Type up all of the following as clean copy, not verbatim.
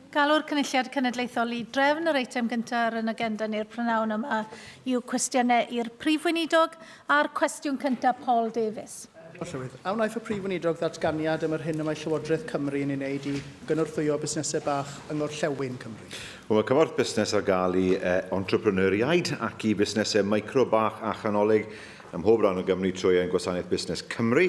Galw'r Cynulliad Cenedlaethol I drefn yr eitem gyntaf yn agenda ni'r prynawn yma yw cwestiynau i'r Prif Weinidog a'r cwestiwn cyntaf Paul Davies. A wnaeth y Prif Weinidog ddatganiad am yr hyn y mae Llywodraeth Cymru yn ei wneud I gynorthwyo busnesau bach yng Ngorllewin Cymru? Mae cymorth busnes ar gael I entrepreneuriaid ac I busnesau micro bach a chanolig ym mhob rhan o Gymru trwy ein gwasanaeth Busnes Cymru.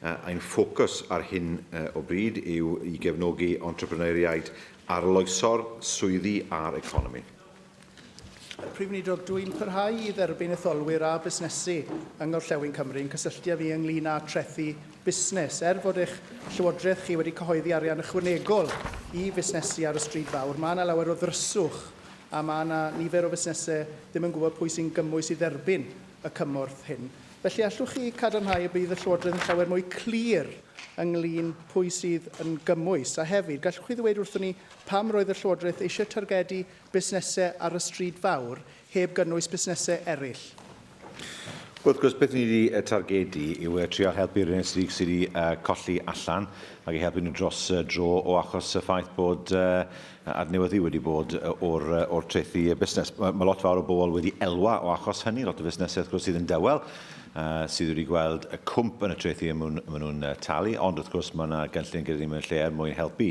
Ein ffocws ar hyn o bryd yw I gefnogi entrepreneuriaid arloesor, swyddi a'r economi. Prif Weinidog, dwi'n parhau I dderbyn etholwyr a busnesu yng Ngorllewin Cymru yn cysylltu â fi ynglyn â trethu busnes. Fod eich Llywodraeth chi wedi cyhoeddi arian ychwanegol I fusnesu ar y stryd fawr, mae yna lawer o ddryswch a mae yna nifer o busnesau ddim yn gwybod pwy sy'n gymwys I dderbyn y cymorth hyn. Felly allwch chi cadarnhau y bydd y Llywodraeth yn llawer mwy clir ynglyn pwy sydd yn gymwys. A hefyd, gallwch chi ddweud wrthon ni pam roedd y Llywodraeth eisiau targedu busnesau ar y stryd fawr heb gynnwys busnesau eraill? Wrth gwrs, beth ni wedi targedu yw trio helpu'r uned sydd wedi colli allan ac I helpu nhw dros dro o achos y ffaith bod adnewyddu wedi bod o'r trethu busnes. Mae lot fawr o bobl wedi elwa o achos hynny, lot o busnesau wrth gwrs sydd yn dewel, sydd wedi gweld y cwmp yn y trethu y maen nhw'n talu, ond wrth gwrs mae yna gynllun gyda ni mewn lle mwyn helpu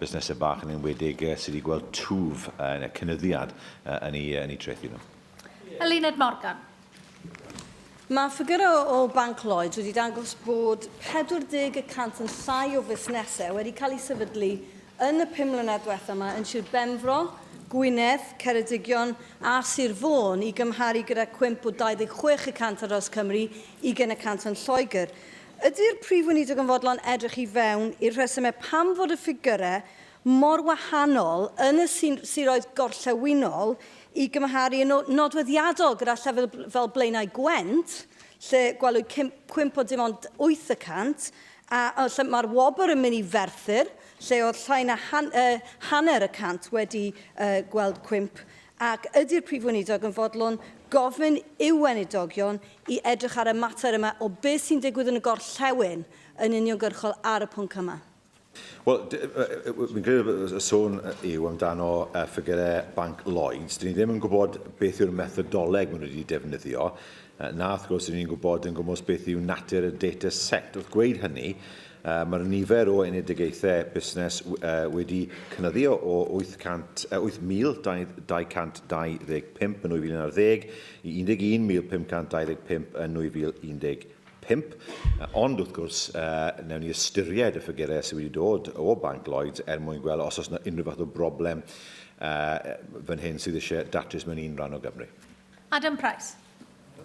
busnesau bach yn enwedig sydd wedi gweld twf yn y cynyddiad yn ei trethu nhw. Eluned Morgan. Mae ffigurau o Banc Lloyds wedi dangos bod 40% yn llai o fusnesau wedi cael eu sefydlu yn y 5 mlynedd diwethaf yma yn Sir Benfro, Gwynedd, Ceredigion a Sir Fôn I gymharu gyda cwmp o 26% ar os Cymru, 20% yn Lloegr. Ydy'r Prif Weinidog yn fodlon edrych I fewn i'r rhesymau pam fod y ffigurau mor wahanol yn y siroedd gorllewinol I gymharu yn nodweddiadol gyda llefel fel Blaenau Gwent, lle gwelwyd cwmp o dim ond 8%, a lle mae'r wobr yn mynd I Ferthyr, lle oedd llai na hanner y cant wedi gweld cwmp, ac ydy'r Prif Weinidog yn fodlon gofyn i'w weinidogion I edrych ar y mater yma o beth sy'n digwydd yn y gorllewin yn uniongyrchol ar y pwnc yma. Wel, fi'n credu y sôn yw amdano ffigurau Banc Lloyds. Dyn ni ddim yn gwybod beth yw'r methodoleg maen nhw wedi defnyddio. Na, wrth gwrs, dyn ni'n gwybod yn gwybod beth yw natur y data set. Wrth gweud hynny, mae'r nifer o unedigaethau busnes wedi cynyddio o 8,225 yn 2010 I 11,525 yn 2015. Ond wrth gwrs, newn ni ystyried y ffigurau sydd wedi dod o Banc Lloyds mwyn gweld os oes yna unrhyw fath o broblem fan hyn sydd eisiau datrys mewn un rhan o Gymru. Adam Price.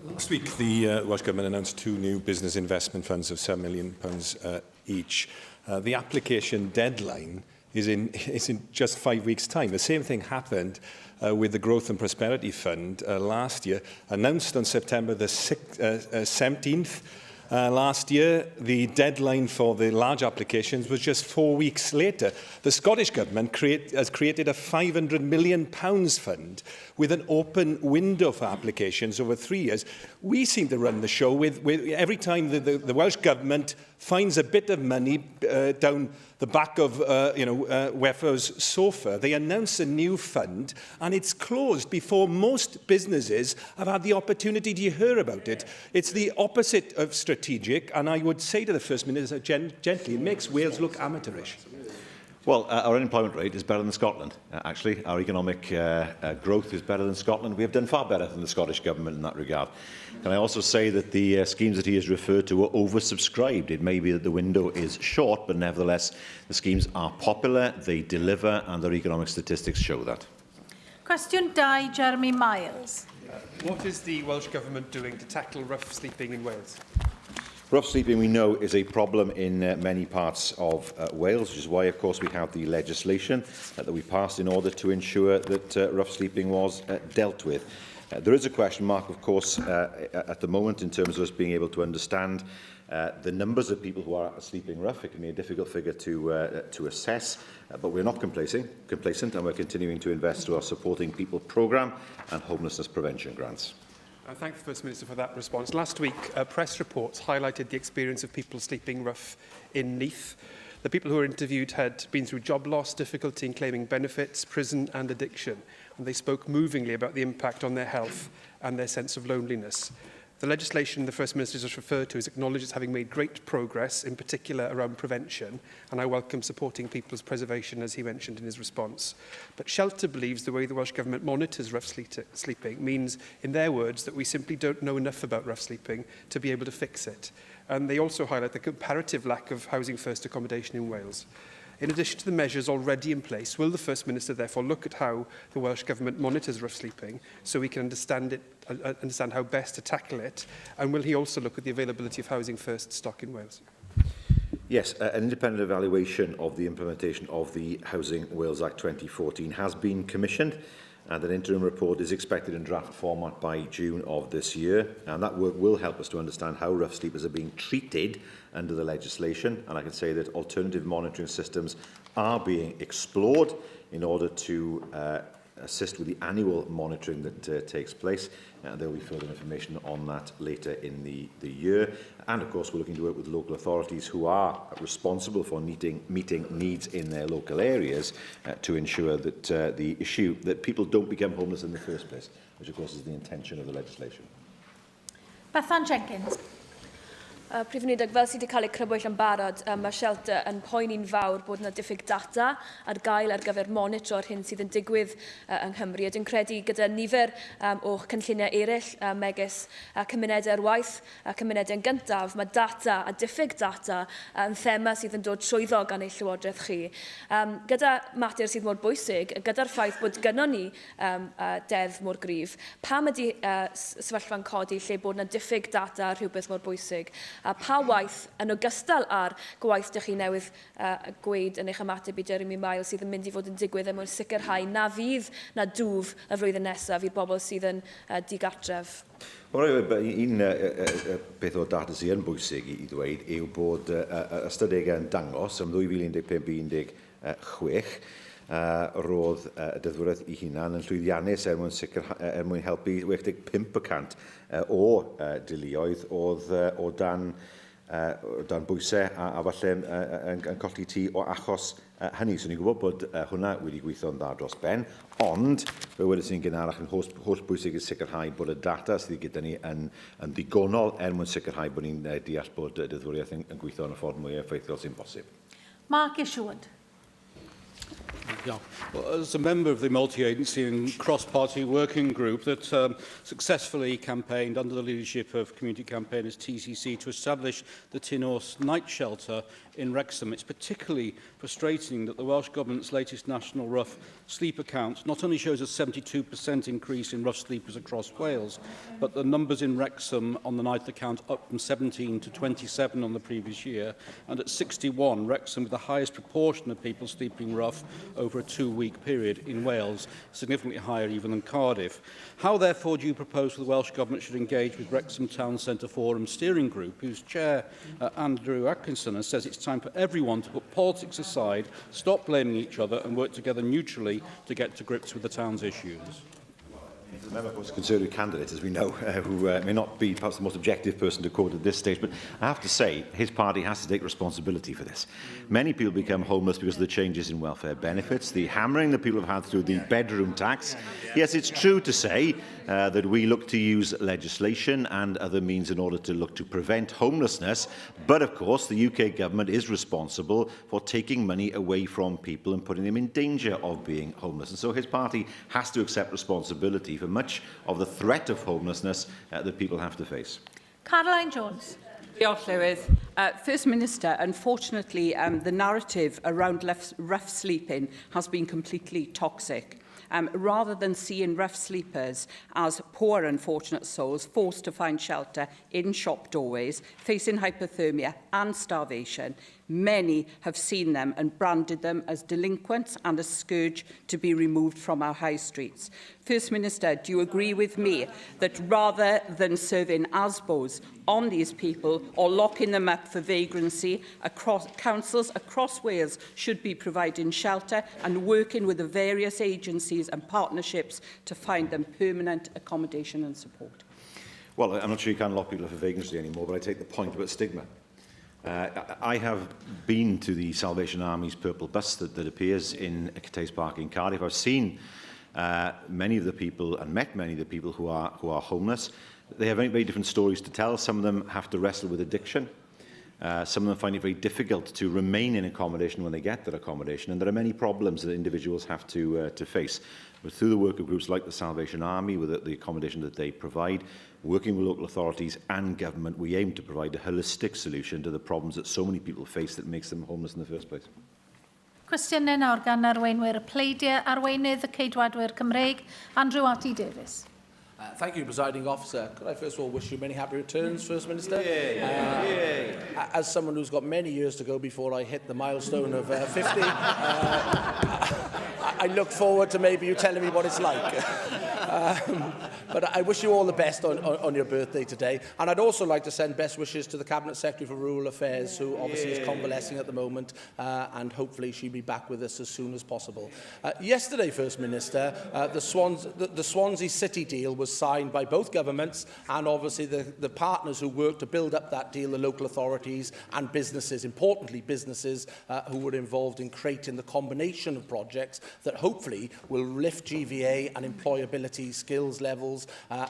Last week, the Welsh Government announced 2 new business investment funds of £7 million each. The application deadline is in just 5 weeks' time. The same thing happened with the Growth and Prosperity Fund last year, announced on September the 17th. Last year, the deadline for the large applications was just 4 weeks later. The Scottish Government has created a £500 million fund with an open window for applications over 3 years. We seem to run the show with every time the Welsh Government finds a bit of money down the back of WEFO's sofa, they announce a new fund and it's closed before most businesses have had the opportunity to hear about it. It's the opposite of strategic, and I would say to the First Minister gently, it makes Wales look amateurish. Well, our unemployment rate is better than Scotland, actually. Our economic growth is better than Scotland. We have done far better than the Scottish Government in that regard. Can I also say that the schemes that he has referred to were oversubscribed? It may be that the window is short, but nevertheless, the schemes are popular, they deliver, and their economic statistics show that. Cwestiwn 2, Jeremy Miles. What is the Welsh Government doing to tackle rough sleeping in Wales? Rough sleeping, we know, is a problem in many parts of Wales, which is why, of course, we have the legislation that we passed in order to ensure that rough sleeping was dealt with. There is a question mark, of course, at the moment in terms of us being able to understand the numbers of people who are sleeping rough. It can be a difficult figure to assess, but we're not complacent, and we're continuing to invest through our Supporting People programme and homelessness prevention grants. I thank the First Minister for that response. Last week, press reports highlighted the experience of people sleeping rough in Neath. The people who were interviewed had been through job loss, difficulty in claiming benefits, prison and addiction, and they spoke movingly about the impact on their health and their sense of loneliness. The legislation the First Minister just referred to is acknowledged as having made great progress, in particular around prevention, and I welcome supporting people's preservation, as he mentioned in his response. But Shelter believes the way the Welsh Government monitors rough sleeping means, in their words, that we simply don't know enough about rough sleeping to be able to fix it. And they also highlight the comparative lack of housing first accommodation in Wales. In addition to the measures already in place, will the First Minister therefore look at how the Welsh Government monitors rough sleeping so we can understand how best to tackle it? And will he also look at the availability of housing first stock in Wales? Yes, an independent evaluation of the implementation of the Housing Wales Act 2014 has been commissioned, and an interim report is expected in draft format by June of this year. And that work will help us to understand how rough sleepers are being treated under the legislation. And I can say that alternative monitoring systems are being explored in order to assist with the annual monitoring that takes place. There will be further information on that later in the year. And of course, we're looking to work with local authorities who are responsible for meeting needs in their local areas to ensure that the issue that people don't become homeless in the first place, which of course is the intention of the legislation. Bethan Jenkins. Prif Weinidog, fel sydd wedi cael ei crybwyll yn barod, mae Shelter yn poeni'n fawr bod yna diffyg data ar gael ar gyfer monitro'r hyn sydd yn digwydd yng Nghymru. Dwi'n credu gyda nifer o'ch cynlluniau eraill megis cymunedau'r waith, cymunedau'n gyntaf, mae data a diffyg data yn thema sydd yn dod trwyddol gan ei llywodraeth chi. Gyda mater sydd mor bwysig, gyda'r ffaith bod gynnon ni deddf mor gryf, pam ydy sefyllfa'n codi lle bod yna diffyg data rhywbeth mor bwysig? A pa waith yn ogystal â'r gwaith dych chi newydd gweud yn eich ymateb i Jeremy Miles sydd yn mynd i fod yn digwydd mwyn sicrhau na fydd na dwf y flwyddyn nesaf i'r bobl sydd yn digartref? Wel, un beth o data sydd yn bwysig i ddweud yw bod ystadegau yn dangos am 2015-16 roedd y deddfwriaeth ei hunan yn llwyddiannus mwyn helpu 85% o deuluoedd o dan bwysau a falle yn colli tŷ o achos hynny. So ni'n gwybod bod hwnna wedi gweithio'n dda dros ben, ond fe wedys ni'n gynharach yn holl bwysig i sicrhau bod y data sydd gyda ni yn ddigonol mwyn sicrhau bod ni'n deall bod y deddfwriaeth yn gweithio yn y ffordd mwy effeithiol sy'n bosib. Mark Isherwood. Yeah. Well, as a member of the multi-agency and cross-party working group that successfully campaigned under the leadership of community campaigners TCC to establish the Tin Horse Night Shelter in Wrexham, it's particularly frustrating that the Welsh Government's latest national rough sleeper count not only shows a 72% increase in rough sleepers across Wales, but the numbers in Wrexham on the night account up from 17 to 27 on the previous year, and at 61, Wrexham with the highest proportion of people sleeping rough over a 2-week period in Wales, significantly higher even than Cardiff. How, therefore, do you propose the Welsh Government should engage with Wrexham Town Centre Forum Steering Group, whose chair, Andrew Atkinson, says it's time for everyone to put politics aside, stop blaming each other and work together neutrally to get to grips with the town's issues? The member for Conservative candidate, as we know, who may not be perhaps the most objective person to quote at this stage, but I have to say his party has to take responsibility for this. Many people become homeless because of the changes in welfare benefits, the hammering that people have had through the bedroom tax. Yes, it's true to say that we look to use legislation and other means in order to look to prevent homelessness, but of course the UK government is responsible for taking money away from people and putting them in danger of being homeless. And so his party has to accept responsibility for much of the threat of homelessness that people have to face. Caroline Jones. Diolch, Llywydd. First Minister, unfortunately, the narrative around rough sleeping has been completely toxic. Rather than seeing rough sleepers as poor, unfortunate souls forced to find shelter in shop doorways, facing hypothermia and starvation, many have seen them and branded them as delinquents and a scourge to be removed from our high streets. First Minister, do you agree with me that rather than serving ASBOs on these people or locking them up for vagrancy, councils across Wales should be providing shelter and working with the various agencies and partnerships to find them permanent accommodation and support? Well, I'm not sure you can lock people up for vagrancy anymore, but I take the point about stigma. I have been to the Salvation Army's purple bus that appears in Cathays Park in Cardiff. I've seen many of the people and met many of the people who are homeless. They have very, very different stories to tell. Some of them have to wrestle with addiction. Some of them find it very difficult to remain in accommodation when they get that accommodation, and there are many problems that individuals have to face. But through the work of groups like the Salvation Army, with the accommodation that they provide, working with local authorities and government, we aim to provide a holistic solution to the problems that so many people face that makes them homeless in the first place. Cwestiynau nawr gan arweinwyr y pleidiau, arweinydd y Ceidwadwyr Cymreig, Andrew Arty Davies. Thank you, Presiding Officer. Could I first of all wish you many happy returns, First Minister? As someone who's got many years to go before I hit the milestone of 50, I look forward to maybe you telling me what it's like. But I wish you all the best on your birthday today. And I'd also like to send best wishes to the Cabinet Secretary for Rural Affairs, who obviously is convalescing at the moment, and hopefully she'll be back with us as soon as possible. Yesterday, First Minister, the Swansea City deal was signed by both governments and obviously the partners who worked to build up that deal, the local authorities and businesses, importantly businesses who were involved in creating the combination of projects that hopefully will lift GVA and employability skills levels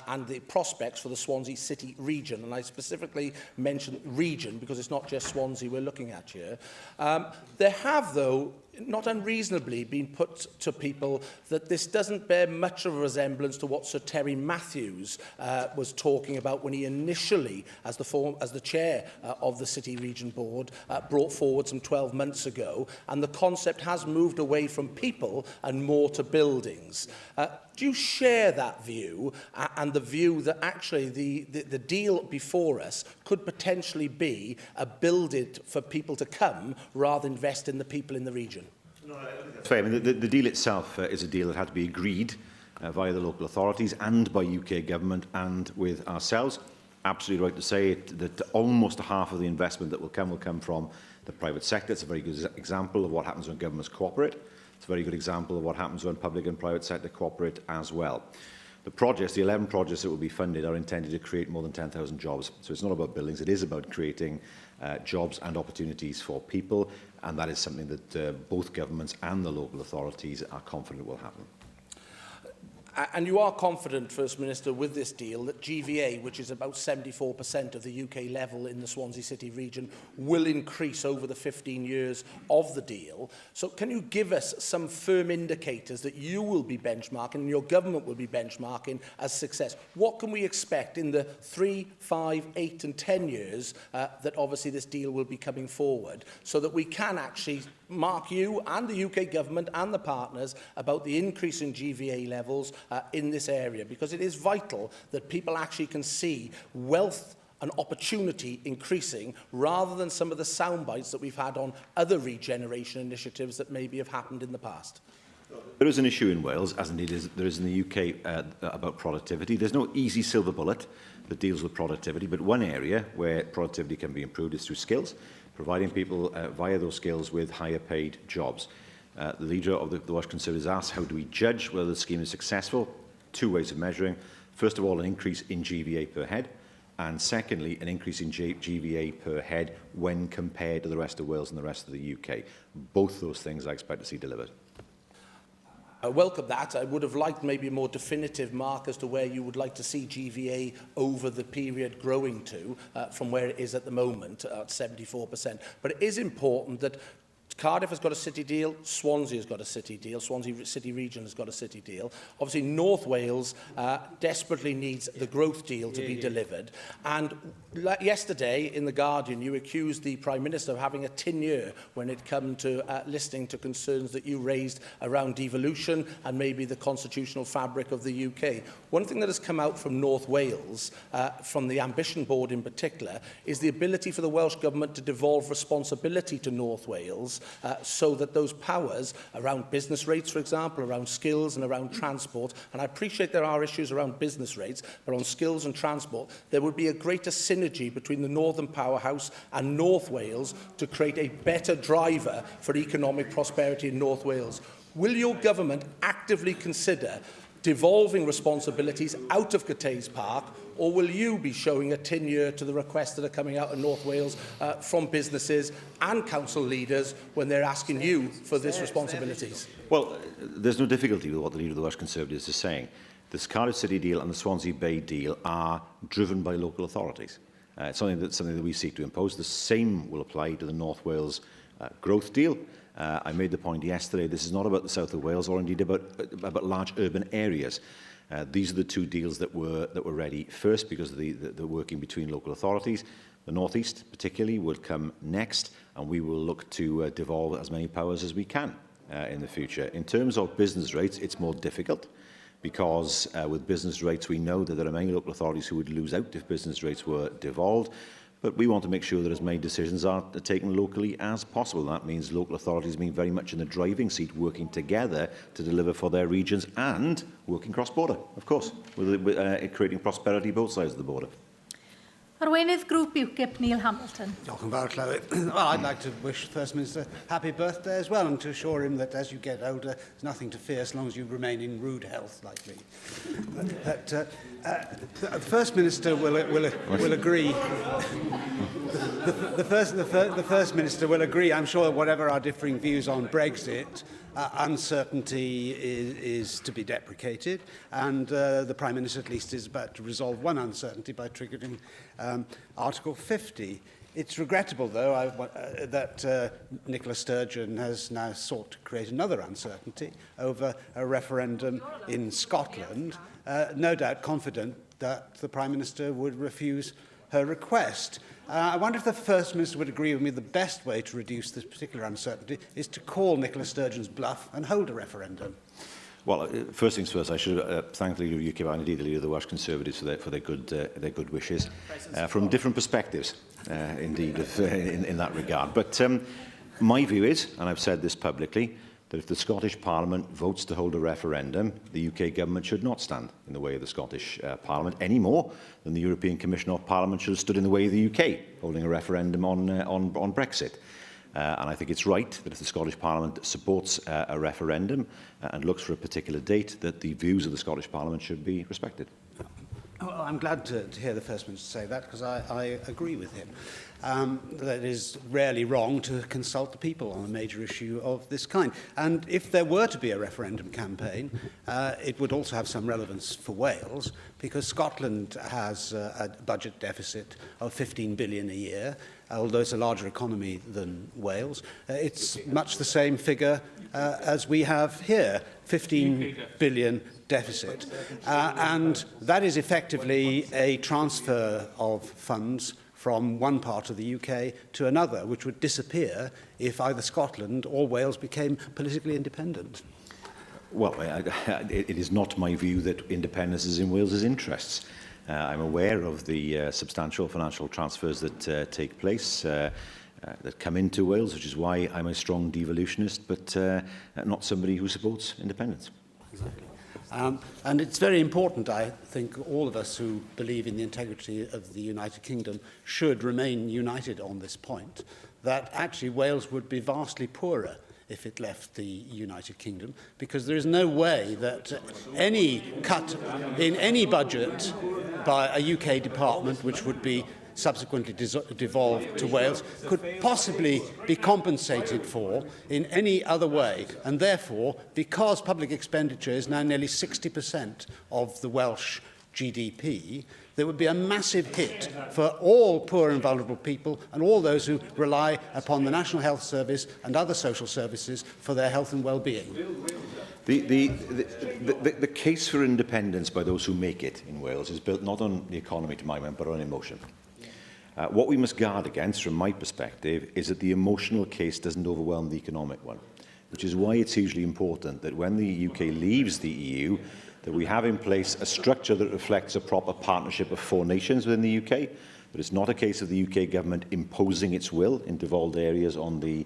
and the prospects for the Swansea City region. And I specifically mention region because it's not just Swansea we're looking at here. There have, though, not unreasonably been put to people that this doesn't bear much of a resemblance to what Sir Terry Matthews was talking about when he initially, as the chair of the City Region Board, brought forward some 12 months ago, and the concept has moved away from people and more to buildings. Do you share that view and the view that actually the deal before us could potentially be a build it for people to come rather than invest in the people in the region? I mean, the deal itself is a deal that had to be agreed via the local authorities and by UK government and with ourselves. Absolutely right to say that almost half of the investment that will come from the private sector. It's a very good example of what happens when governments cooperate. It's a very good example of what happens when public and private sector cooperate as well. The projects, the 11 projects that will be funded, are intended to create more than 10,000 jobs. So it's not about buildings, it is about creating jobs and opportunities for people, and that is something that both governments and the local authorities are confident will happen. And you are confident, First Minister, with this deal that GVA, which is about 74% of the UK level in the Swansea City region, will increase over the 15 years of the deal. So can you give us some firm indicators that you will be benchmarking and your government will be benchmarking as success? What can we expect in the 3, 5, 8 and 10 years that obviously this deal will be coming forward, so that we can actually mark you and the UK government and the partners about the increase in GVA levels in this area, because it is vital that people actually can see wealth and opportunity increasing rather than some of the sound bites that we've had on other regeneration initiatives that maybe have happened in the past. There is an issue in Wales, as indeed there is in the UK, about productivity. There's no easy silver bullet that deals with productivity, but one area where productivity can be improved is through skills, providing people via those skills with higher paid jobs. The leader of the Welsh Conservatives asked, how do we judge whether the scheme is successful? Two ways of measuring. First of all, an increase in GVA per head, and secondly, an increase in GVA per head when compared to the rest of Wales and the rest of the UK. Both those things I expect to see delivered. I welcome that. I would have liked maybe a more definitive mark as to where you would like to see GVA over the period growing to from where it is at the moment, at 74%. But it is important that Cardiff has got a city deal, Swansea has got a city deal, Swansea City Region has got a city deal. Obviously, North Wales desperately needs the growth deal to be delivered. And yesterday, in The Guardian, you accused the Prime Minister of having a tin year when it came to listening to concerns that you raised around devolution and maybe the constitutional fabric of the UK. One thing that has come out from North Wales, from the Ambition Board in particular, is the ability for the Welsh Government to devolve responsibility to North Wales so that those powers around business rates, for example, around skills and around transport, and I appreciate there are issues around business rates, but on skills and transport, there would be a greater synergy between the Northern Powerhouse and North Wales to create a better driver for economic prosperity in North Wales. Will your government actively consider devolving responsibilities out of Cathays Park, or will you be showing a tin-ear to the requests that are coming out of North Wales from businesses and council leaders when they're asking you for this responsibilities? Well, there's no difficulty with what the Leader of the Welsh Conservatives is saying. The Cardiff City deal and the Swansea Bay deal are driven by local authorities. It's something that we seek to impose. The same will apply to the North Wales growth deal. I made the point yesterday, this is not about the south of Wales or indeed about large urban areas. These are the two deals that were ready first because of the working between local authorities. The North East particularly will come next, and we will look to devolve as many powers as we can in the future. In terms of business rates, it's more difficult because with business rates we know that there are many local authorities who would lose out if business rates were devolved. But we want to make sure that as many decisions are taken locally as possible. That means local authorities being very much in the driving seat, working together to deliver for their regions and working cross-border, of course, with creating prosperity both sides of the border. Arweinydd Grŵp UKIP, Neil Hamilton. Diolch yn fawr, Clywyd. Well, I'd like to wish the First Minister happy birthday as well and to assure him that as you get older, there's nothing to fear as long as you remain in rude health, like me. The First Minister will agree. The First Minister will agree, I'm sure, whatever our differing views on Brexit, uncertainty is to be deprecated, and the Prime Minister at least is about to resolve one uncertainty by triggering Article 50. It's regrettable, though, that Nicola Sturgeon has now sought to create another uncertainty over a referendum in Scotland, no doubt confident that the Prime Minister would refuse her request. I wonder if the First Minister would agree with me the best way to reduce this particular uncertainty is to call Nicola Sturgeon's bluff and hold a referendum. Well, first things first, I should thank the Leader of UKIP and indeed the Leader of the Welsh Conservatives for their good wishes from different perspectives, indeed, in that regard. But my view is, and I've said this publicly, that if the Scottish Parliament votes to hold a referendum, the UK government should not stand in the way of the Scottish Parliament any more than the European Commission or Parliament should have stood in the way of the UK holding a referendum on Brexit. And I think it's right that if the Scottish Parliament supports a referendum and looks for a particular date, that the views of the Scottish Parliament should be respected. Well, I'm glad to hear the First Minister say that because I agree with him. That it is rarely wrong to consult the people on a major issue of this kind. And if there were to be a referendum campaign, it would also have some relevance for Wales because Scotland has a budget deficit of 15 billion a year, although it's a larger economy than Wales. It's much the same figure as we have here, 15 billion deficit. And that is effectively a transfer of funds from one part of the UK to another, which would disappear if either Scotland or Wales became politically independent. Well, it is not my view that independence is in Wales's interests. I'm aware of the substantial financial transfers that take place that come into Wales, which is why I'm a strong devolutionist, but not somebody who supports independence. Exactly. And it's very important, I think, all of us who believe in the integrity of the United Kingdom should remain united on this point, that actually Wales would be vastly poorer if it left the United Kingdom, because there is no way that any cut in any budget by a UK department, which would be subsequently devolved to Wales, could possibly be compensated for in any other way. And therefore, because public expenditure is now nearly 60% of the Welsh GDP, there would be a massive hit for all poor and vulnerable people and all those who rely upon the National Health Service and other social services for their health and well-being. The case for independence by those who make it in Wales is built not on the economy, to my mind, but on emotion. What we must guard against, from my perspective, is that the emotional case doesn't overwhelm the economic one, which is why it's hugely important that when the UK leaves the EU, that we have in place a structure that reflects a proper partnership of 4 nations within the UK, that it's not a case of the UK government imposing its will in devolved areas on the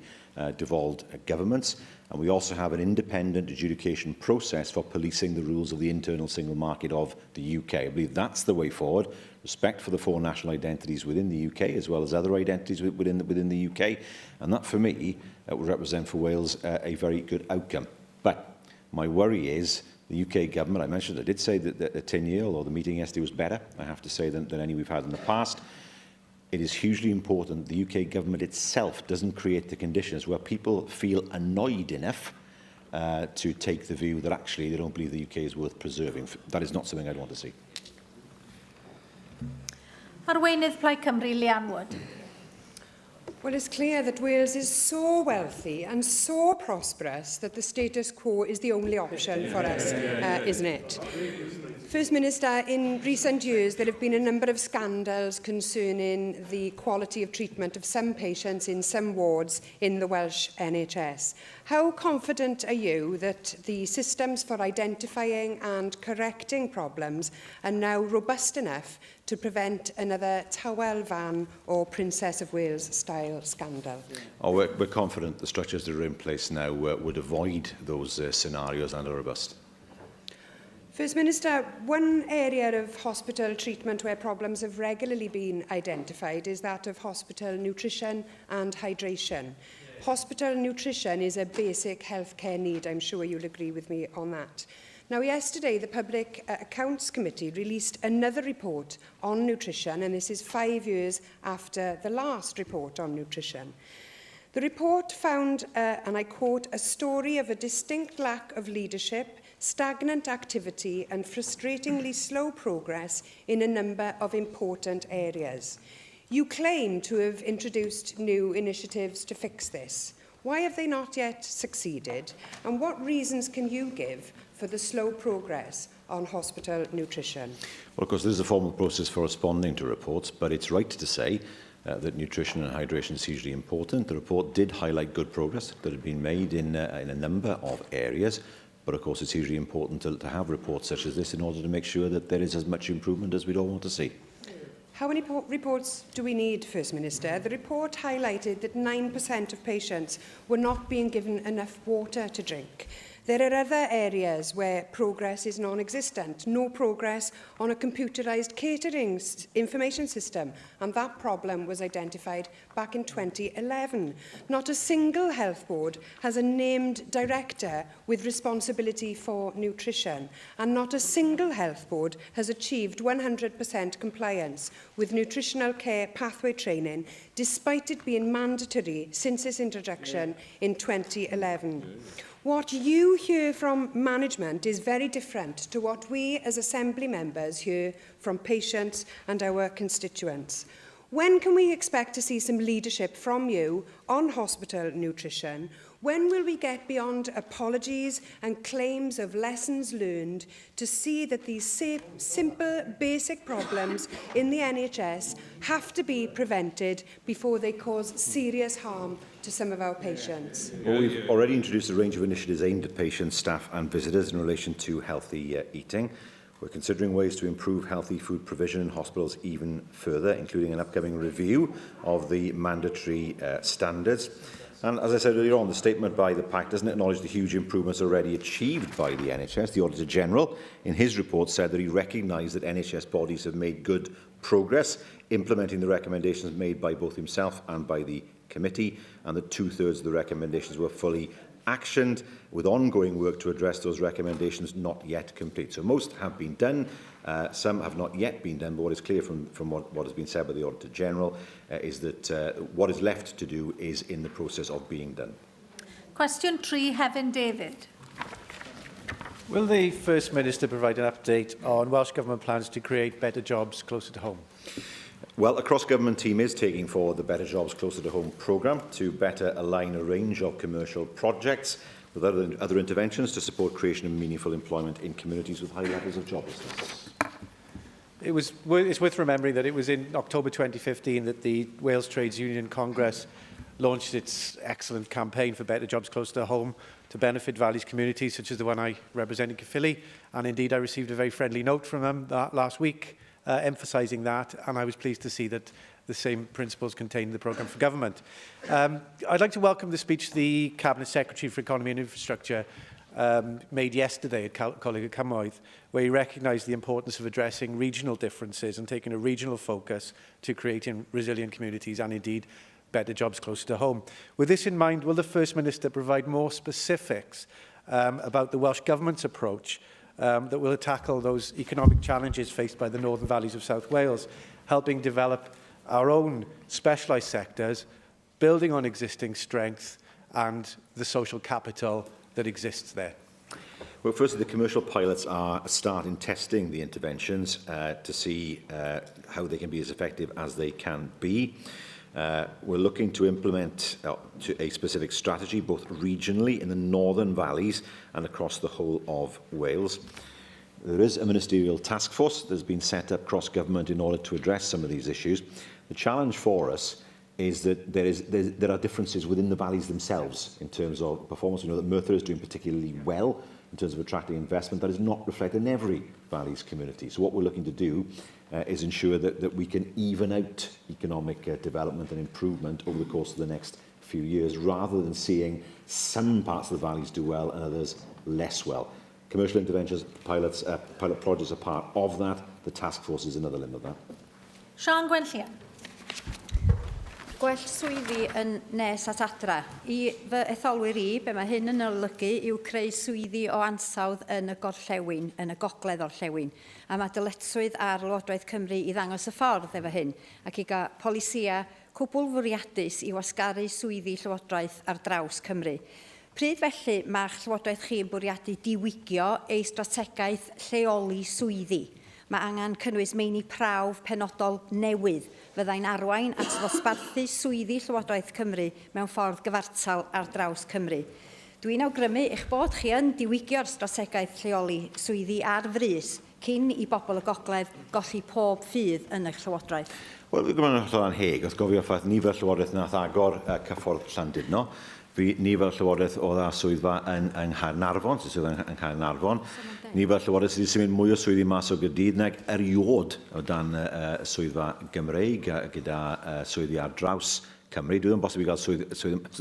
devolved governments, and we also have an independent adjudication process for policing the rules of the internal single market of the UK. I believe that's the way forward. Respect for the 4 national identities within the UK, as well as other identities within the UK, and that, for me, would represent for Wales a very good outcome. But my worry is The UK government, I mentioned, I did say that the 10-year, or the meeting yesterday, was better, I have to say, than any we've had in the past. It is hugely important the UK government itself doesn't create the conditions where people feel annoyed enough to take the view that actually they don't believe the UK is worth preserving. That is not something I'd want to see. Arweinydd Plaid Cymru, Leanne Wood. Well, it's clear that Wales is so wealthy and so prosperous that the status quo is the only option for us, isn't it? First Minister, in recent years there have been a number of scandals concerning the quality of treatment of some patients in some wards in the Welsh NHS. How confident are you that the systems for identifying and correcting problems are now robust enough to prevent another Tawel Van or Princess of Wales style scandal? We're confident the structures that are in place now would avoid those scenarios and are robust. First Minister, one area of hospital treatment where problems have regularly been identified is that of hospital nutrition and hydration. Hospital nutrition is a basic healthcare need. I'm sure you'll agree with me on that. Now, yesterday, the Public Accounts Committee released another report on nutrition, and this is 5 years after the last report on nutrition. The report found, and I quote, a story of a distinct lack of leadership, stagnant activity and frustratingly slow progress in a number of important areas. You claim to have introduced new initiatives to fix this. Why have they not yet succeeded? And what reasons can you give for the slow progress on hospital nutrition? Well, of course, there is a formal process for responding to reports, but it's right to say that nutrition and hydration is hugely important. The report did highlight good progress that had been made in a number of areas, but of course it's hugely important to have reports such as this in order to make sure that there is as much improvement as we'd all want to see. How many reports do we need, First Minister? The report highlighted that 9% of patients were not being given enough water to drink. There are other areas where progress is non-existent. No progress on a computerised catering information system, and that problem was identified back in 2011. Not a single health board has a named director with responsibility for nutrition, and not a single health board has achieved 100% compliance with nutritional care pathway training, despite it being mandatory since its introduction in 2011. What you hear from management is very different to what we as Assembly members hear from patients and our constituents. When can we expect to see some leadership from you on hospital nutrition? When will we get beyond apologies and claims of lessons learned to see that these simple, basic problems in the NHS have to be prevented before they cause serious harm to some of our patients? Well, we've already introduced a range of initiatives aimed at patients, staff and visitors in relation to healthy eating. We're considering ways to improve healthy food provision in hospitals even further, including an upcoming review of the mandatory standards. And as I said earlier on, the statement by the PAC doesn't acknowledge the huge improvements already achieved by the NHS. The Auditor General, in his report, said that he recognised that NHS bodies have made good progress implementing the recommendations made by both himself and by the committee, and that 2/3 of the recommendations were fully actioned, with ongoing work to address those recommendations not yet complete. So most have been done, some have not yet been done, but what is clear from what has been said by the Auditor General is that what is left to do is in the process of being done. Question 3, Hefin David. Will the First Minister provide an update on Welsh Government plans to create better jobs closer to home? Well, a cross-government team is taking forward the Better Jobs Closer to Home programme to better align a range of commercial projects with other interventions to support creation of meaningful employment in communities with high levels of joblessness. It's worth remembering that it was in October 2015 that the Wales Trades Union Congress launched its excellent campaign for better jobs closer to home to benefit Valley's communities, such as the one I represent in Caerphilly. And indeed, I received a very friendly note from them last week emphasising that, and I was pleased to see that the same principles contained in the programme for government. I'd like to welcome the speech the Cabinet Secretary for Economy and Infrastructure made yesterday at Coleg y Cymoedd, where he recognised the importance of addressing regional differences and taking a regional focus to creating resilient communities and indeed better jobs closer to home. With this in mind, will the First Minister provide more specifics about the Welsh Government's approach that will tackle those economic challenges faced by the Northern Valleys of South Wales, helping develop our own specialised sectors, building on existing strength and the social capital that exists there. Well, firstly, the commercial pilots are starting testing the interventions to see how they can be as effective as they can be. We're looking to implement a specific strategy, both regionally in the Northern Valleys and across the whole of Wales. There is a ministerial task force that has been set up cross-government in order to address some of these issues. The challenge for us is that there are differences within the valleys themselves in terms of performance. We know that Merthyr is doing particularly well in terms of attracting investment. That is not reflected in every valleys community. So what we're looking to do is ensure that we can even out economic development and improvement over the course of the next few years, rather than seeing some parts of the valleys do well and others less well. Commercial interventions, pilot projects are part of that. The task force is another limb of that. Sian Gwenllian. Gwell swyddi yn nes at adra. I fy etholwyr I, be mae hyn yn olygu yw creu swyddi o ansawdd yn y gorllewin, yn y gogledd orllewin. A mae dyletswydd ar Lywodraeth Cymru I ddangos y ffordd efo hyn, ac I gael polisia cwbl fwriadus I wasgaru swyddi Llywodraeth ar draws Cymru. Pryd felly mae'ch Llywodraeth chi yn bwriadu diwygio ei strategaeth lleoli swyddi? Mae angen cynnwys meini prawf penodol newydd fyddai'n arwain at ddosbarthu swyddi Llywodraeth Cymru mewn ffordd gyfartal ar draws Cymru. Dwi'n awgrymu eich bod chi yn diwygio'r strategaeth lleoli swyddi ar frys cyn I bobl y gogledd golli pob ffydd yn eich Llywodraeth. Wel, fi'n gwybod yn Llywodraeth Heg, wrth gofio ffaith nifer Llywodraeth nath agor cyffordd Llandudno. Fi nifer Llywodraeth oedd a swyddfa yn Nghaernarfon, sydd yn Nghaernarfon. Nifer Llywodraeth sydd wedi symud mwy o swyddi mas o Gaerdydd nag eriod o dan swyddfa Gymreig gyda swyddi ar draws Cymru. Dwi ddim bosib I gael swyddi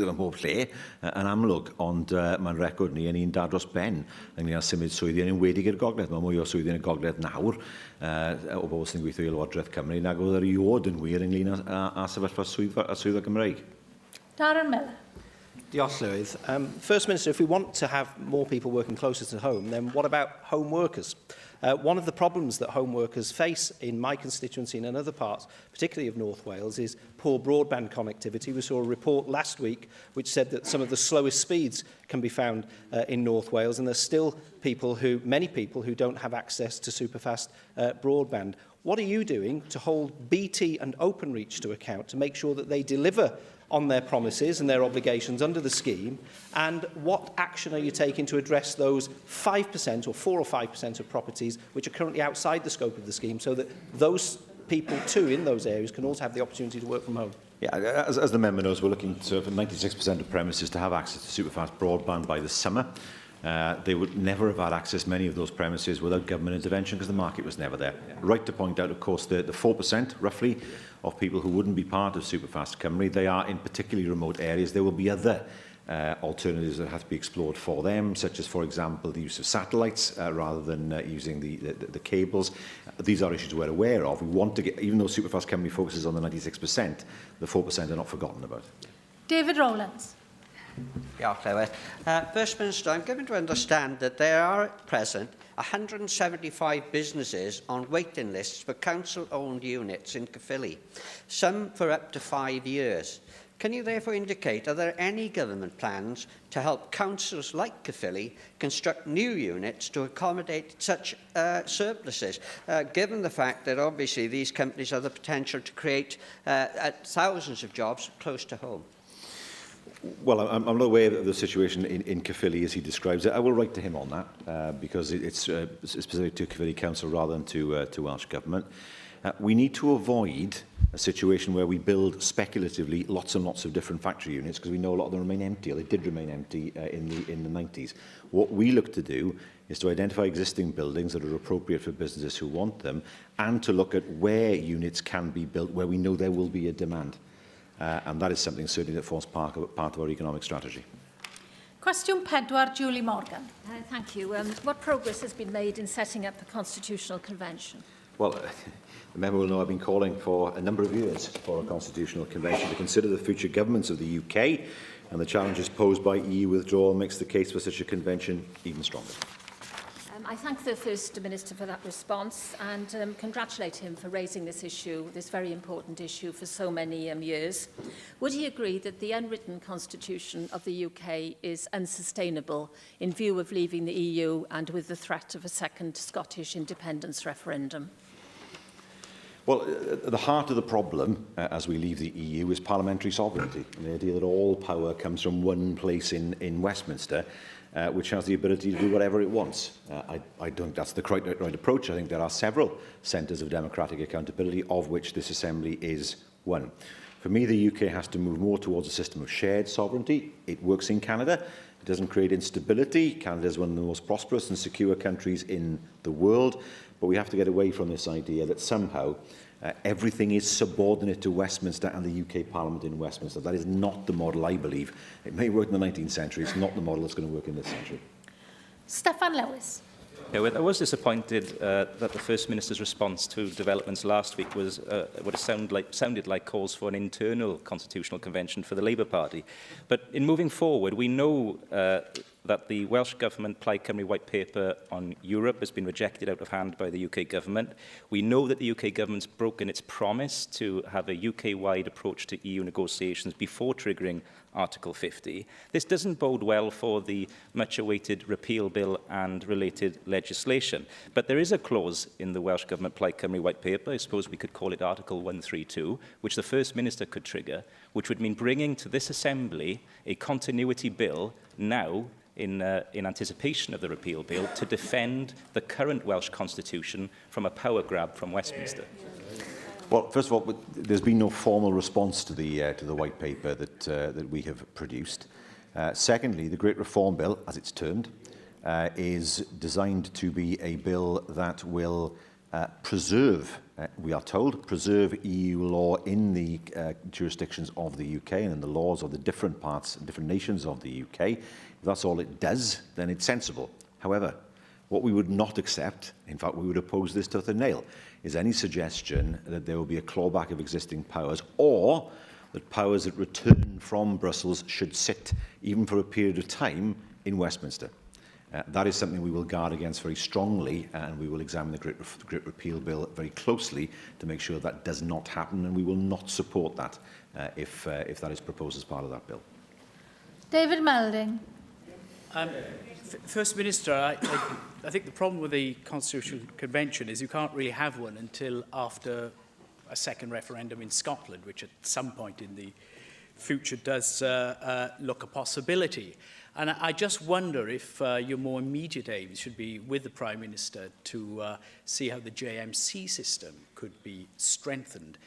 yn pob lle yn amlwg, ond mae'n record ni yn un dad dros ben ynglŷn â symud swyddi yn enwedig i'r gogledd. Mae mwy o swyddi yn y gogledd nawr o bobl sy'n gweithio I Lywodraeth Cymru nag oedd eriod yn wir ynglŷn â sefyllfa swyddfa Gymreig. Darren Miller. Diolch, Llywydd. First Minister, if we want to have more people working closer to home, then what about home workers? One of the problems that home workers face in my constituency and in other parts, particularly of North Wales, is poor broadband connectivity. We saw a report last week which said that some of the slowest speeds can be found in North Wales, and there's still many people who don't have access to superfast broadband. What are you doing to hold BT and Openreach to account to make sure that they deliver on their promises and their obligations under the scheme, and what action are you taking to address those 5% or 4 or 5% of properties which are currently outside the scope of the scheme, so that those people too in those areas can also have the opportunity to work from home? Yeah, as the member knows, we're looking for 96% of premises to have access to superfast broadband by the summer. They would never have had access, many of those premises, without government intervention because the market was never there. Yeah. Right to point out, of course, the 4%, roughly, of people who wouldn't be part of Superfast Cymru. They are in particularly remote areas. There will be other alternatives that have to be explored for them, such as, for example, the use of satellites rather than using the cables. These are issues we're aware of. We want to get, even though Superfast Cymru focuses on the 96%, the 4% are not forgotten about. David Rowlands. First Minister, I'm given to understand that there are at present 175 businesses on waiting lists for council-owned units in Caerphilly, some for up to 5 years. Can you therefore indicate, are there any government plans to help councils like Caerphilly construct new units to accommodate such surpluses, given the fact that obviously these companies have the potential to create thousands of jobs close to home? Well, I'm not aware of the situation in Caerphilly as he describes it. I will write to him on that because it's specific to Caerphilly Council rather than to Welsh Government. We need to avoid a situation where we build speculatively lots and lots of different factory units because we know a lot of them remain empty, or they did remain empty in the 90s. What we look to do is to identify existing buildings that are appropriate for businesses who want them and to look at where units can be built where we know there will be a demand. And that is something certainly that forms part of our economic strategy. Question 4, Julie Morgan. Thank you. What progress has been made in setting up the Constitutional Convention? Well, the member will know I've been calling for a number of years for a Constitutional Convention to consider the future governments of the UK, and the challenges posed by EU withdrawal makes the case for such a convention even stronger. I thank the First Minister for that response and congratulate him for raising this issue, this very important issue, for so many years. Would he agree that the unwritten constitution of the UK is unsustainable in view of leaving the EU and with the threat of a second Scottish independence referendum? Well, the heart of the problem as we leave the EU is parliamentary sovereignty, the idea that all power comes from one place in Westminster, which has the ability to do whatever it wants. I don't think that's the right approach. I think there are several centres of democratic accountability, of which this Assembly is one. For me, the UK has to move more towards a system of shared sovereignty. It works in Canada. It doesn't create instability. Canada is one of the most prosperous and secure countries in the world. But we have to get away from this idea that somehow everything is subordinate to Westminster and the UK Parliament in Westminster. That is not the model, I believe. It may work in the 19th century. It's not the model that's going to work in this century. Steffan Lewis. Yeah, well, I was disappointed that the First Minister's response to developments last week was what it sounded like calls for an internal constitutional convention for the Labour Party. But in moving forward, we know that the Welsh Government Plaid Cymru White Paper on Europe has been rejected out of hand by the UK Government. We know that the UK Government's broken its promise to have a UK-wide approach to EU negotiations before triggering Article 50. This doesn't bode well for the much-awaited repeal bill and related legislation. But there is a clause in the Welsh Government Plaid Cymru White Paper, I suppose we could call it Article 132, which the First Minister could trigger, which would mean bringing to this Assembly a continuity bill now in anticipation of the repeal bill to defend the current Welsh constitution from a power grab from Westminster. Well, first of all, there's been no formal response to the white paper that we have produced. Secondly, the Great Reform Bill, as it's termed, is designed to be a bill that will preserve, we are told, preserve EU law in the jurisdictions of the UK and in the laws of the different parts, different nations of the UK. If that's all it does, then it's sensible. However, what we would not accept, in fact, we would oppose this tooth and nail, is any suggestion that there will be a clawback of existing powers or that powers that return from Brussels should sit, even for a period of time, in Westminster. That is something we will guard against very strongly, and we will examine the Great Repeal Bill very closely to make sure that does not happen, and we will not support that if that is proposed as part of that bill. David Melding. First Minister, I think the problem with the Constitutional Convention is you can't really have one until after a second referendum in Scotland, which at some point in the future does look a possibility. And I just wonder if your more immediate aims should be with the Prime Minister to see how the JMC system could be strengthened.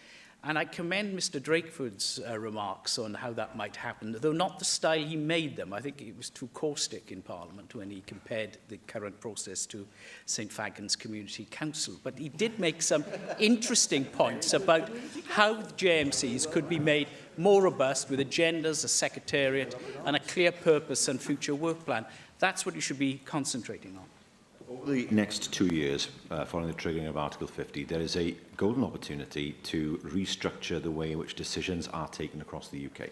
And I commend Mr Drakeford's remarks on how that might happen, though not the style he made them. I think it was too caustic in Parliament when he compared the current process to St Fagans Community Council. But he did make some interesting points about how the JMCs could be made more robust with agendas, a secretariat, and a clear purpose and future work plan. That's what you should be concentrating on. Over the next 2 years, following the triggering of Article 50, there is a golden opportunity to restructure the way in which decisions are taken across the UK.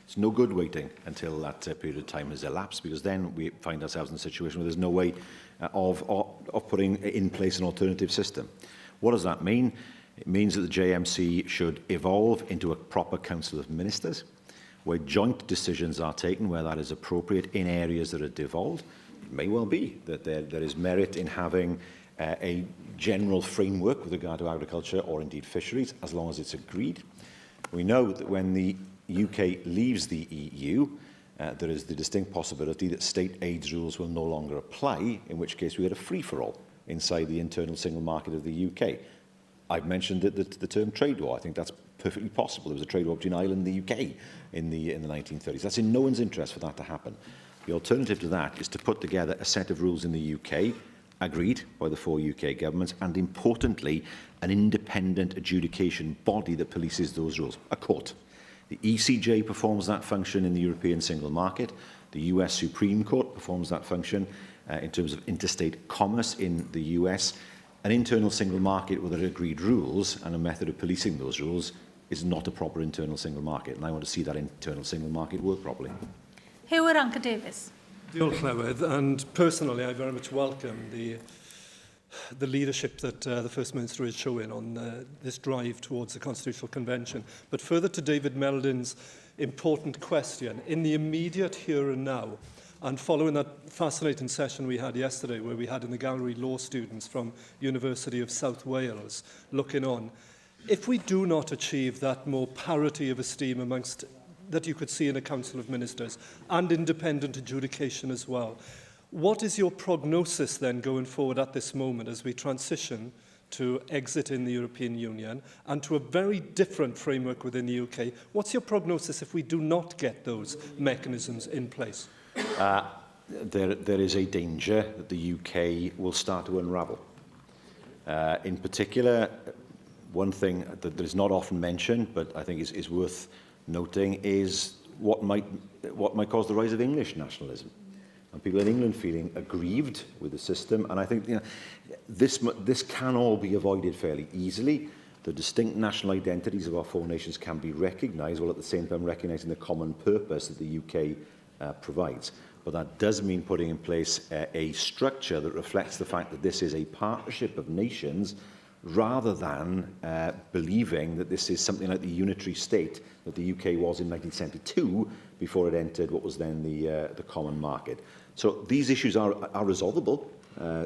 It's no good waiting until that period of time has elapsed, because then we find ourselves in a situation where there's no way of putting in place an alternative system. What does that mean? It means that the JMC should evolve into a proper Council of Ministers, where joint decisions are taken where that is appropriate in areas that are devolved. It may well be that there is merit in having a general framework with regard to agriculture or indeed fisheries, as long as it's agreed. We know that when the UK leaves the EU, there is the distinct possibility that state aid rules will no longer apply, in which case we get a free-for-all inside the internal single market of the UK. I've mentioned the term trade war. I think that's perfectly possible. There was a trade war between Ireland and the UK in the 1930s. That's in no one's interest for that to happen. The alternative to that is to put together a set of rules in the UK, agreed by the 4 UK governments, and importantly, an independent adjudication body that polices those rules, a court. The ECJ performs that function in the European single market. The US Supreme Court performs that function in terms of interstate commerce in the US. An internal single market with agreed rules and a method of policing those rules is not a proper internal single market, and I want to see that internal single market work properly. Hywel Anker Davies. Diolch Newydd, and personally I very much welcome the leadership that the First Minister is showing on this drive towards the Constitutional Convention. But further to David Meldon's important question, in the immediate here and now, and following that fascinating session we had yesterday where we had in the gallery law students from University of South Wales looking on, if we do not achieve that more parity of esteem amongst that you could see in a Council of Ministers and independent adjudication as well, what is your prognosis then going forward at this moment as we transition to exit in the European Union and to a very different framework within the UK? What's your prognosis if we do not get those mechanisms in place? There is a danger that the UK will start to unravel. In particular, one thing that is not often mentioned, but I think is worth noting, is what might cause the rise of English nationalism. And people in England feeling aggrieved with the system. And I think this can all be avoided fairly easily. The distinct national identities of our four nations can be recognised, while at the same time recognising the common purpose that the UK provides. But that does mean putting in place a structure that reflects the fact that this is a partnership of nations, rather than believing that this is something like the unitary state that the UK was in 1972 before it entered what was then the common market. So these issues are resolvable,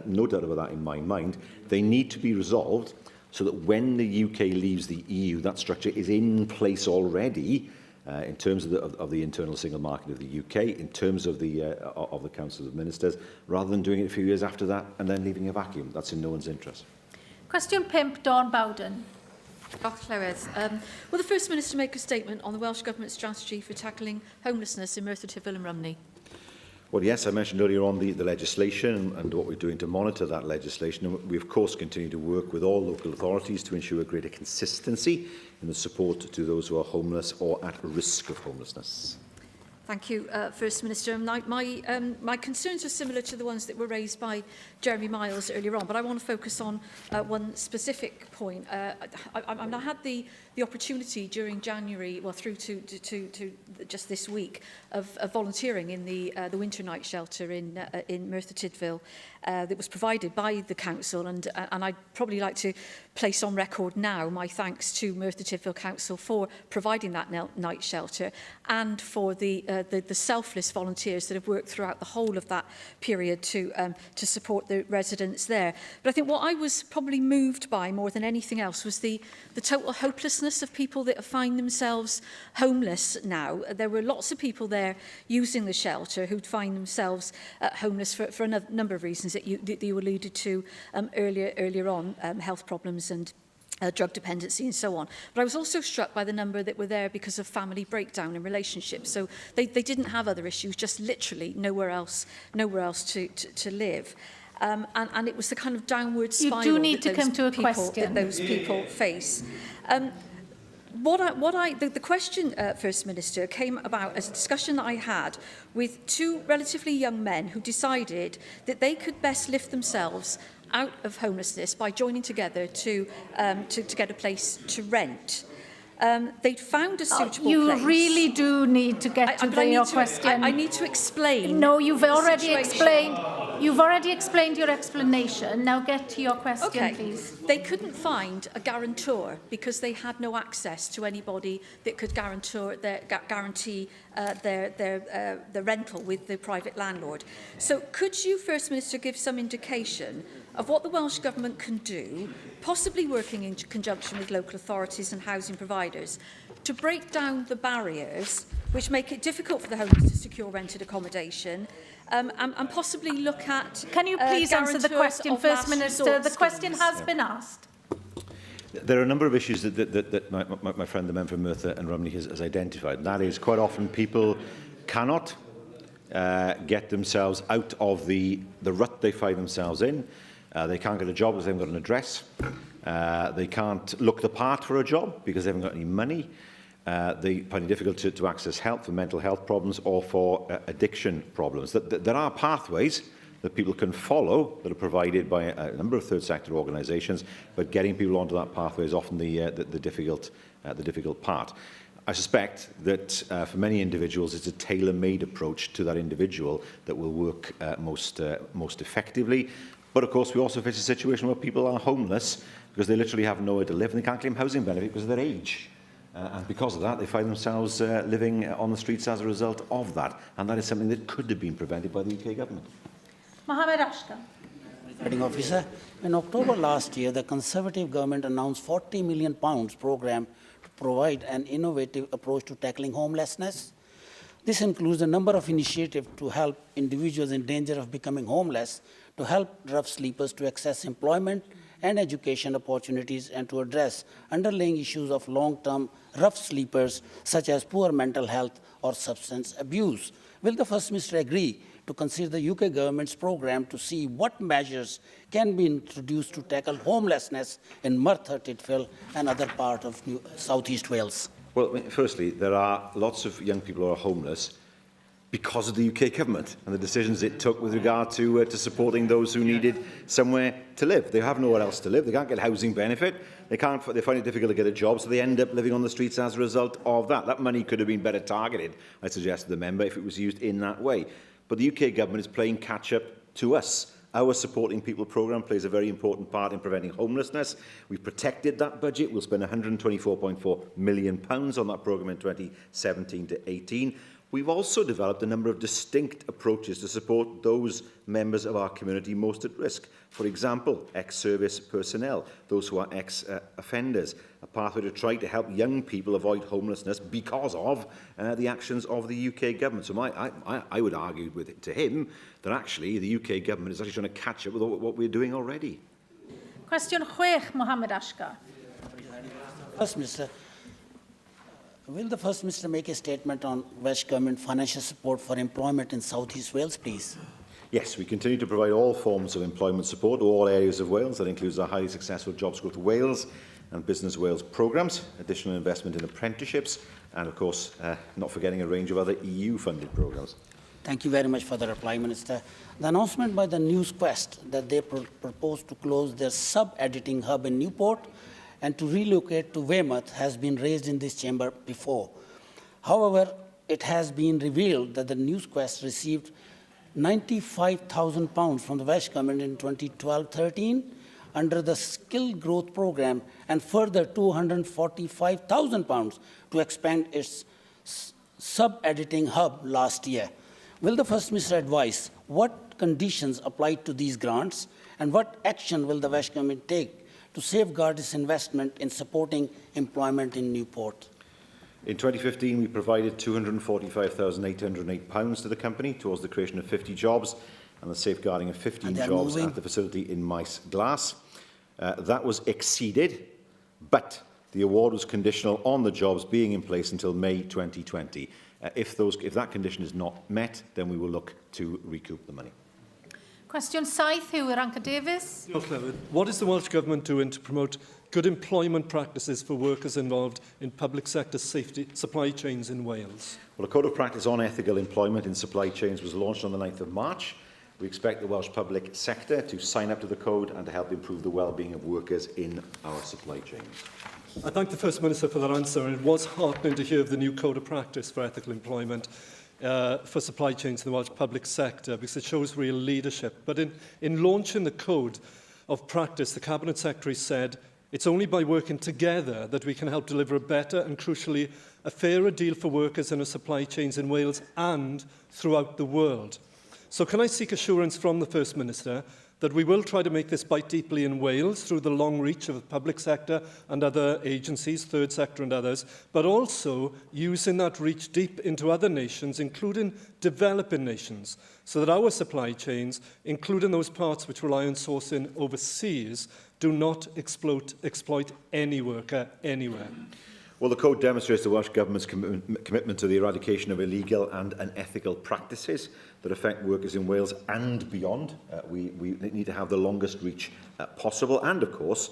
no doubt about that in my mind. They need to be resolved so that when the UK leaves the EU, that structure is in place already in terms of the internal single market of the UK, in terms of the Council of Ministers, rather than doing it a few years after that and then leaving a vacuum. That's in no one's interest. Cwestiwn 5, Dawn Bowden. Will the First Minister make a statement on the Welsh Government strategy for tackling homelessness in Merthyr Tydfil and Rumney? Well, yes, I mentioned earlier on the legislation and what we're doing to monitor that legislation. And we, of course, continue to work with all local authorities to ensure greater consistency in the support to those who are homeless or at risk of homelessness. Thank you, First Minister. My concerns are similar to the ones that were raised by Jeremy Miles earlier on, but I want to focus on one specific point. I had the opportunity during January, well, through to just this week, of volunteering in the winter night shelter in Merthyr Tydfil that was provided by the council, and I'd probably like to place on record now my thanks to Merthyr Tydfil Council for providing that night shelter, and for the selfless volunteers that have worked throughout the whole of that period to support the residents there. But I think what I was probably moved by more than anything else was the total hopelessness of people that find themselves homeless now. There were lots of people there using the shelter who'd find themselves homeless for a number of reasons that you alluded to earlier on, health problems and drug dependency and so on. But I was also struck by the number that were there because of family breakdown in relationships. So they didn't have other issues, just literally nowhere else to live. And it was the kind of downward spiral you do need to come to a question that those people face. The question, First Minister, came about as a discussion that I had with two relatively young men who decided that they could best lift themselves out of homelessness by joining together to get a place to rent. They'd found a suitable place. You really do need to get to your question. I need to explain. No, you've already explained. You've already explained your explanation. Now get to your question, please. They couldn't find a guarantor because they had no access to anybody that could guarantee the rental with the private landlord. So could you, First Minister, give some indication of what the Welsh Government can do, possibly working in conjunction with local authorities and housing providers, to break down the barriers which make it difficult for the homeless to secure rented accommodation, and possibly look at... Can you please answer the question, First Minister? The question has been asked. There are a number of issues that my friend, the member for Merthyr and Rumney, has identified. And that is, quite often people cannot get themselves out of the rut they find themselves in. They can't get a job because they haven't got an address. They can't look the part for a job because they haven't got any money. They find it difficult to access help for mental health problems or for addiction problems. There are pathways that people can follow that are provided by a number of third sector organisations, but getting people onto that pathway is often the difficult part. I suspect that for many individuals, it's a tailor-made approach to that individual that will work most effectively. But of course, we also face a situation where people are homeless because they literally have nowhere to live and they can't claim housing benefit because of their age. And because of that, they find themselves living on the streets as a result of that. And that is something that could have been prevented by the UK government. Mohammed Ashkan. Presiding officer, in October last year, the Conservative government announced £40 million programme to provide an innovative approach to tackling homelessness. This includes a number of initiatives to help individuals in danger of becoming homeless, to help rough sleepers to access employment and education opportunities, and to address underlying issues of long-term rough sleepers, such as poor mental health or substance abuse. Will the First Minister agree to consider the UK government's programme to see what measures can be introduced to tackle homelessness in Merthyr Tydfil and other parts of South East Wales? Well, firstly, there are lots of young people who are homeless because of the UK government and the decisions it took with regard to supporting those who needed somewhere to live. They have nowhere else to live. They can't get housing benefit. They find it difficult to get a job, so they end up living on the streets as a result of that. That money could have been better targeted, I suggest to the member, if it was used in that way. But the UK government is playing catch-up to us. Our Supporting People programme plays a very important part in preventing homelessness. We've protected that budget. We'll spend £124.4 million on that programme in 2017 to 18. We've also developed a number of distinct approaches to support those members of our community most at risk. For example, ex-service personnel, those who are ex-offenders, a pathway to try to help young people avoid homelessness because of the actions of the UK government. So I would argue to him that actually the UK government is actually trying to catch up with what we're doing already. Cwestiwn 6, Mohammed Ashka. First Minister, will the First Minister make a statement on Welsh Government financial support for employment in South East Wales, please? Yes, we continue to provide all forms of employment support to all areas of Wales. That includes our highly successful Jobs Growth Wales and Business Wales programmes, additional investment in apprenticeships, and of course, not forgetting a range of other EU-funded programmes. Thank you very much for the reply, Minister. The announcement by the NewsQuest that they propose to close their sub-editing hub in Newport and to relocate to Weymouth has been raised in this chamber before. However, it has been revealed that the NewsQuest received £95,000 from the Welsh Government in 2012-13 under the Skill Growth Programme and further £245,000 to expand its sub-editing hub last year. Will the First Minister advise what conditions apply to these grants and what action will the Welsh Government take to safeguard its investment in supporting employment in Newport? In 2015, we provided £245,808 to the company towards the creation of 50 jobs and the safeguarding of 15 jobs at the facility in Maes Glas. That was exceeded, but the award was conditional on the jobs being in place until May 2020. If that condition is not met, then we will look to recoup the money. Cwestiwn 7 yw Iranca Davies. What is the Welsh Government doing to promote good employment practices for workers involved in public sector safety supply chains in Wales? Well, a code of practice on ethical employment in supply chains was launched on the 9th of March. We expect the Welsh public sector to sign up to the code and to help improve the well-being of workers in our supply chains. I thank the First Minister for that answer, and it was heartening to hear of the new code of practice for ethical employment for supply chains in the Welsh public sector, because it shows real leadership. But in launching the code of practice, the Cabinet Secretary said, it's only by working together that we can help deliver a better and, crucially, a fairer deal for workers in our supply chains in Wales and throughout the world. So can I seek assurance from the First Minister that we will try to make this bite deeply in Wales through the long reach of the public sector and other agencies, third sector and others, but also using that reach deep into other nations, including developing nations, so that our supply chains, including those parts which rely on sourcing overseas, do not exploit any worker anywhere? Well, the code demonstrates the Welsh Government's commitment to the eradication of illegal and unethical practices that affect workers in Wales and beyond. We need to have the longest reach possible, and of course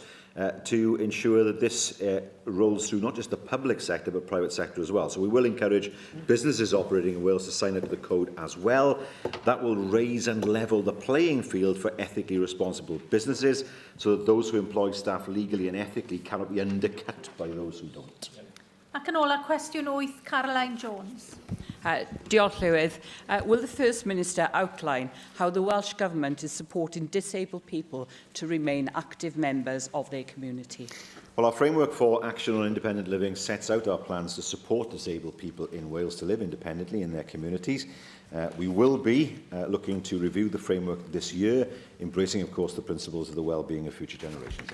to ensure that this rolls through not just the public sector but private sector as well. So we will encourage businesses operating in Wales to sign up to the code as well. That will raise and level the playing field for ethically responsible businesses, so that those who employ staff legally and ethically cannot be undercut by those who don't. Ac yn ola, cwestiwn 8, Caroline Jones. Diolch, Llywydd. Will the First Minister outline how the Welsh Government is supporting disabled people to remain active members of their community? Well, our framework for action on independent living sets out our plans to support disabled people in Wales to live independently in their communities. We will be looking to review the framework this year, embracing, of course, the principles of the well-being of future generations.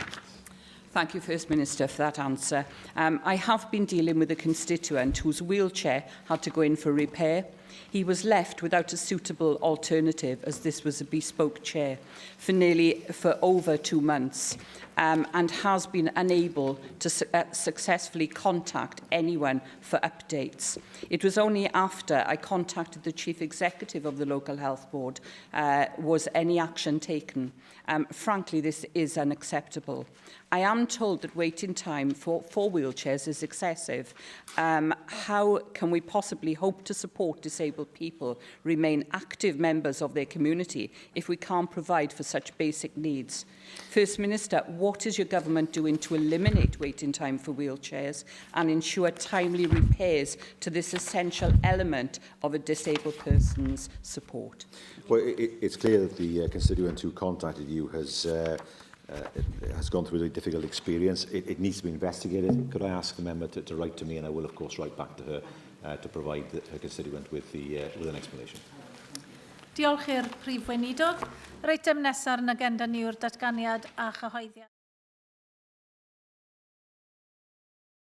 Thank you, First Minister, for that answer. I have been dealing with a constituent whose wheelchair had to go in for repair. He was left without a suitable alternative, as this was a bespoke chair, for over 2 months, and has been unable to successfully contact anyone for updates. It was only after I contacted the Chief Executive of the Local Health Board was any action taken. Frankly, this is unacceptable. I am told that waiting time for wheelchairs is excessive. How can we possibly hope to support disabled people remain active members of their community if we can't provide for such basic needs? First Minister, what is your government doing to eliminate waiting time for wheelchairs and ensure timely repairs to this essential element of a disabled person's support? Well, it's clear that the constituent who contacted you has gone through a difficult experience. It needs to be investigated. Could I ask the member to write to me, and I will, of course, write back to her to provide her constituent with an explanation. Diolch i'r Prif Weinidog. Yr eitem nesaf yn agenda ni yw'r datganiad a chyhoeddiad.